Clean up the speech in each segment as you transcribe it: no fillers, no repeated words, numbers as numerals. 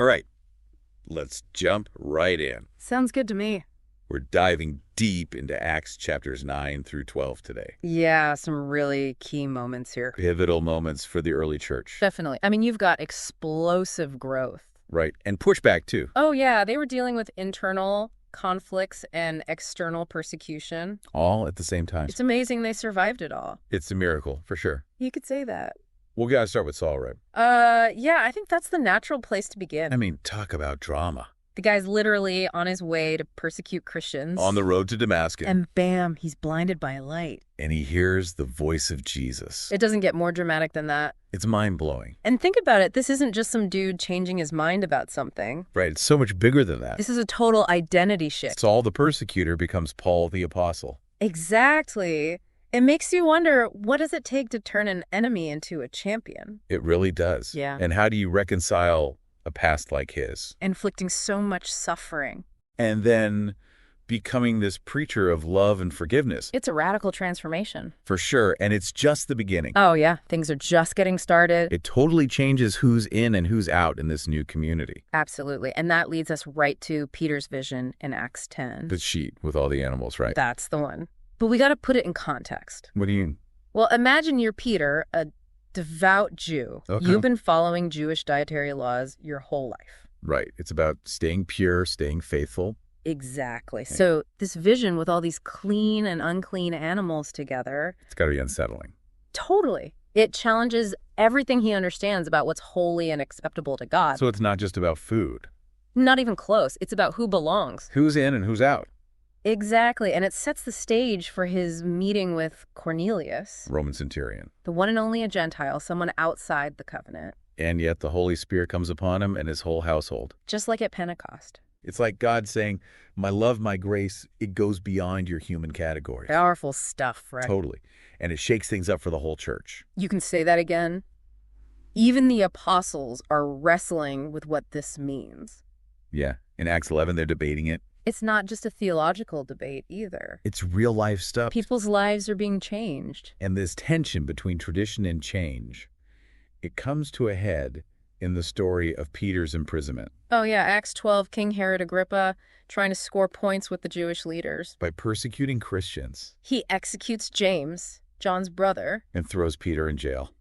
All right, let's jump right in. Sounds good to me. We're diving deep into Acts chapters 9 through 12 today. Yeah, some really key moments here. Pivotal moments for the early church. Definitely. I mean, you've got explosive growth. Right, and pushback too. Oh, yeah, they were dealing with internal conflicts and external persecution. All at the same time. It's amazing they survived it all. It's a miracle, for sure. You could say that. We gotta start with Saul, right? Yeah, I think that's the natural place to begin. I mean, talk about drama. The guy's literally on his way to persecute Christians. On the road to Damascus. And bam, he's blinded by a light. And he hears the voice of Jesus. It doesn't get more dramatic than that. It's mind-blowing. And think about it, this isn't just some dude changing his mind about something. Right, it's so much bigger than that. This is a total identity shift. Saul the persecutor becomes Paul the apostle. Exactly. It makes you wonder, what does it take to turn an enemy into a champion? It really does. Yeah. And how do you reconcile a past like his? Inflicting so much suffering. And then becoming this preacher of love and forgiveness. It's a radical transformation. For sure, and it's just the beginning. Oh yeah, things are just getting started. It totally changes who's in and who's out in this new community. Absolutely, and that leads us right to Peter's vision in Acts 10. The sheet with all the animals, right? That's the one. But we got to put it in context. What do you mean? Well, imagine you're Peter, a devout Jew. Okay. You've been following Jewish dietary laws your whole life. Right. It's about staying pure, staying faithful. Exactly. So this vision with all these clean and unclean animals together. It's got to be unsettling. Totally. It challenges everything he understands about what's holy and acceptable to God. So it's not just about food. Not even close. It's about who belongs. Who's in and who's out. Exactly. And it sets the stage for his meeting with Cornelius. Roman centurion. The one and only a Gentile, someone outside the covenant. And yet the Holy Spirit comes upon him and his whole household. Just like at Pentecost. It's like God saying, my love, my grace, it goes beyond your human categories. Powerful stuff, right? Totally. And it shakes things up for the whole church. You can say that again. Even the apostles are wrestling with what this means. Yeah. In Acts 11, they're debating it. It's not just a theological debate either. It's real life stuff. People's lives are being changed. And this tension between tradition and change, it comes to a head in the story of Peter's imprisonment. Oh yeah, Acts 12, King Herod Agrippa trying to score points with the Jewish leaders. By persecuting Christians. He executes James, John's brother. And throws Peter in jail.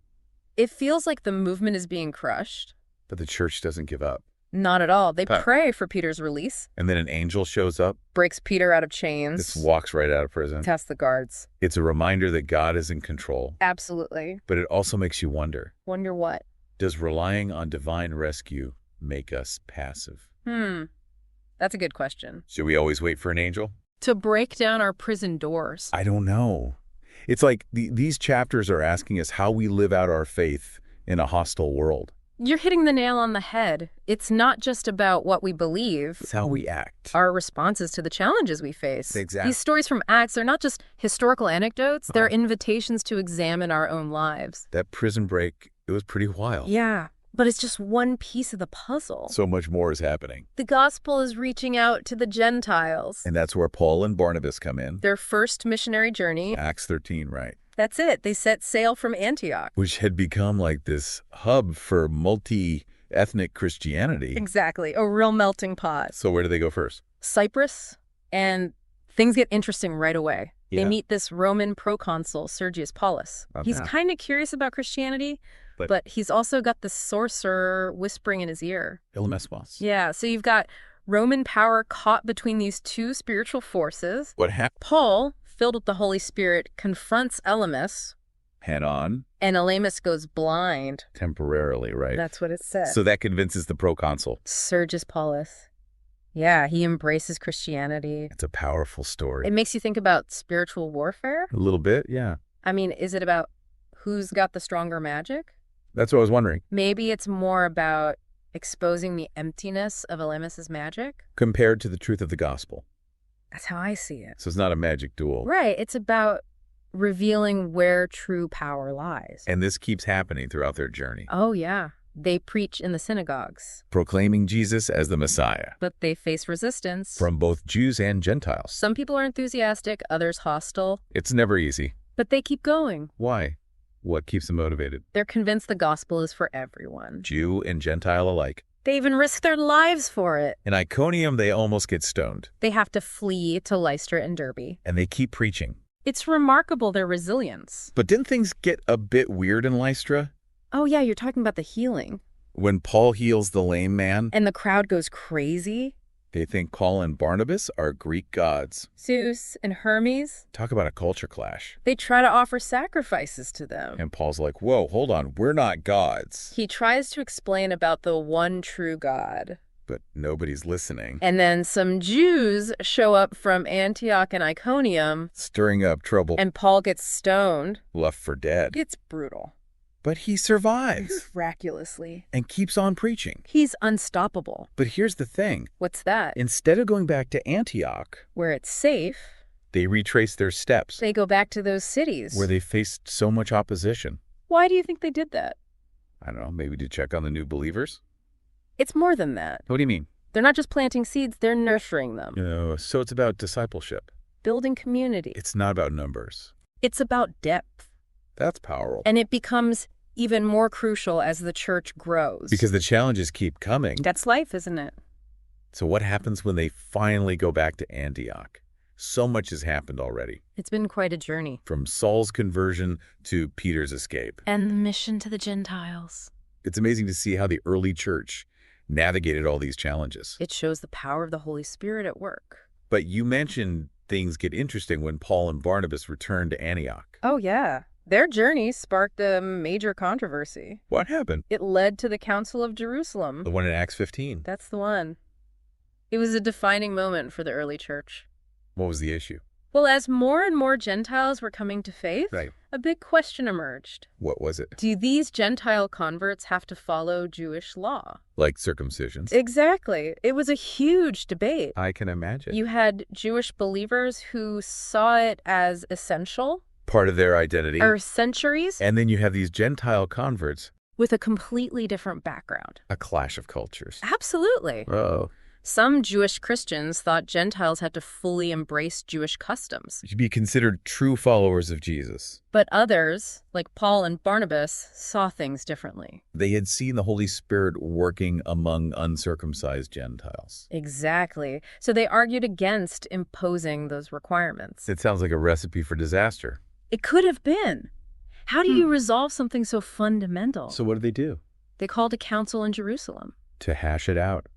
It feels like the movement is being crushed. But the church doesn't give up. Not at all. They pray for Peter's release. And then an angel shows up. Breaks Peter out of chains. Just walks right out of prison. Tests the guards. It's a reminder that God is in control. Absolutely. But it also makes you wonder. Wonder what? Does relying on divine rescue make us passive? That's a good question. Should we always wait for an angel? To break down our prison doors. I don't know. It's like these chapters are asking us how we live out our faith in a hostile world. You're hitting the nail on the head. It's not just about what we believe. It's how we act. Our responses to the challenges we face. Exactly. These stories from Acts, they're not just historical anecdotes. They're invitations to examine our own lives. That prison break, it was pretty wild. Yeah, but it's just one piece of the puzzle. So much more is happening. The gospel is reaching out to the Gentiles. And that's where Paul and Barnabas come in. Their first missionary journey. Acts 13, right? That's it. They set sail from Antioch. Which had become like this hub for multi-ethnic Christianity. Exactly. A real melting pot. So where do they go first? Cyprus. And things get interesting right away. Yeah. They meet this Roman proconsul, Sergius Paulus. He's kind of curious about Christianity, but he's also got the sorcerer whispering in his ear. Illemeswas. Yeah, so you've got Roman power caught between these two spiritual forces. What happened? Paul, filled with the Holy Spirit, confronts Elymas. Head on. And Elymas goes blind. Temporarily, right? That's what it says. So that convinces the proconsul. Sergius Paulus. Yeah, he embraces Christianity. It's a powerful story. It makes you think about spiritual warfare. A little bit, yeah. I mean, is it about who's got the stronger magic? That's what I was wondering. Maybe it's more about exposing the emptiness of Elymas's magic? Compared to the truth of the gospel. That's how I see it. So it's not a magic duel. Right. It's about revealing where true power lies. And this keeps happening throughout their journey. Oh, yeah. They preach in the synagogues. Proclaiming Jesus as the Messiah. But they face resistance. From both Jews and Gentiles. Some people are enthusiastic, others hostile. It's never easy. But they keep going. Why? What keeps them motivated? They're convinced the gospel is for everyone. Jew and Gentile alike. They even risk their lives for it. In Iconium, they almost get stoned. They have to flee to Lystra and Derbe. And they keep preaching. It's remarkable, their resilience. But didn't things get a bit weird in Lystra? Oh yeah, you're talking about the healing. When Paul heals the lame man, And the crowd goes crazy. they think Paul and Barnabas are Greek gods. Zeus and Hermes, Talk about a culture clash. they try to offer sacrifices to them. And Paul's like, whoa, hold on, we're not gods. He tries to explain about the one true God. But nobody's listening. And then some Jews show up from Antioch and Iconium, Stirring up trouble, and Paul gets stoned. left for dead. It's brutal. But he survives Miraculously. and keeps on preaching. He's unstoppable. But here's the thing. What's that? Instead of going back to Antioch, Where it's safe, they retrace their steps they go back to those cities. where they faced so much opposition. Why do you think they did that? I don't know, maybe to check on the new believers? It's more than that. What do you mean? They're not just planting seeds, they're nurturing them. So it's about discipleship. Building community. It's not about numbers. It's about depth. That's powerful. And it becomes even more crucial as the church grows. Because the challenges keep coming. That's life, isn't it? So what happens when they finally go back to Antioch? So much has happened already. It's been quite a journey. From Saul's conversion to Peter's escape. And the mission to the Gentiles. It's amazing to see how the early church navigated all these challenges. It shows the power of the Holy Spirit at work. But you mentioned things get interesting when Paul and Barnabas return to Antioch. Oh, yeah. Their journey sparked a major controversy. What happened? It led to the Council of Jerusalem. The one in Acts 15. That's the one. It was a defining moment for the early church. What was the issue? Well, as more and more Gentiles were coming to faith, a big question emerged. What was it? Do these Gentile converts have to follow Jewish law? Like circumcision? Exactly. It was a huge debate. I can imagine. You had Jewish believers who saw it as essential. Part of their identity. Or centuries. And then you have these Gentile converts. With a completely different background. A clash of cultures. Absolutely. Oh. Some Jewish Christians thought Gentiles had to fully embrace Jewish customs. To be considered true followers of Jesus. But others, like Paul and Barnabas, saw things differently. They had seen the Holy Spirit working among uncircumcised Gentiles. Exactly. So they argued against imposing those requirements. It sounds like a recipe for disaster. It could have been. How do you resolve something so fundamental? So what did they do? They called a council in Jerusalem. To hash it out.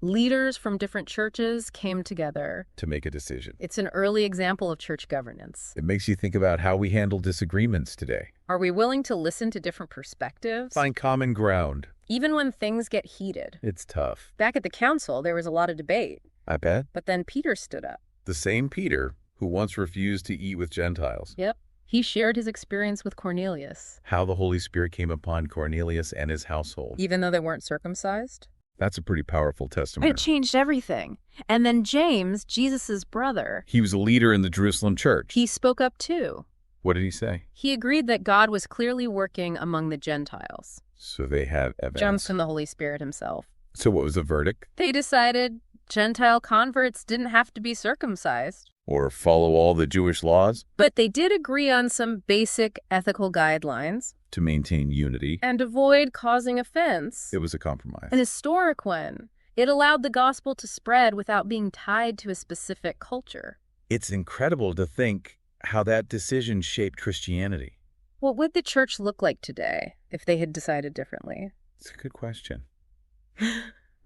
Leaders from different churches came together to make a decision. It's an early example of church governance. It makes you think about how we handle disagreements today. Are we willing to listen to different perspectives? Find common ground. Even when things get heated. It's tough. Back at the council, there was a lot of debate. I bet. But then Peter stood up. The same Peter who once refused to eat with Gentiles. Yep. He shared his experience with Cornelius. How the Holy Spirit came upon Cornelius and his household. Even though they weren't circumcised? That's a pretty powerful testimony. It changed everything. And then James, Jesus' brother. He was a leader in the Jerusalem church. He spoke up too. What did he say? He agreed that God was clearly working among the Gentiles. So they have evidence. Jumps from the Holy Spirit himself. So what was the verdict? They decided Gentile converts didn't have to be circumcised. Or follow all the Jewish laws. But they did agree on some basic ethical guidelines. To maintain unity. And avoid causing offense. It was a compromise. An historic one. It allowed the gospel to spread without being tied to a specific culture. It's incredible to think how that decision shaped Christianity. What would the church look like today if they had decided differently? It's a good question.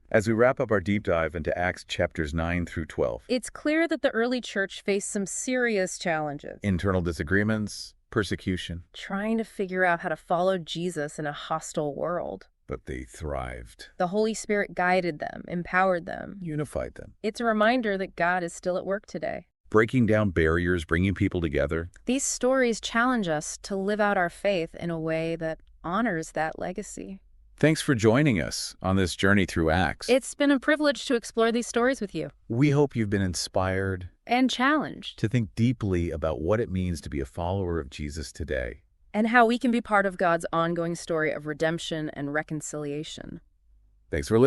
As we wrap up our deep dive into Acts chapters 9 through 12. It's clear that the early church faced some serious challenges. Internal disagreements, persecution. Trying to figure out how to follow Jesus in a hostile world. But they thrived. The Holy Spirit guided them, empowered them. Unified them. It's a reminder that God is still at work today. Breaking down barriers, bringing people together. These stories challenge us to live out our faith in a way that honors that legacy. Thanks for joining us on this journey through Acts. It's been a privilege to explore these stories with you. We hope you've been inspired and challenged to think deeply about what it means to be a follower of Jesus today. And how we can be part of God's ongoing story of redemption and reconciliation. Thanks for listening.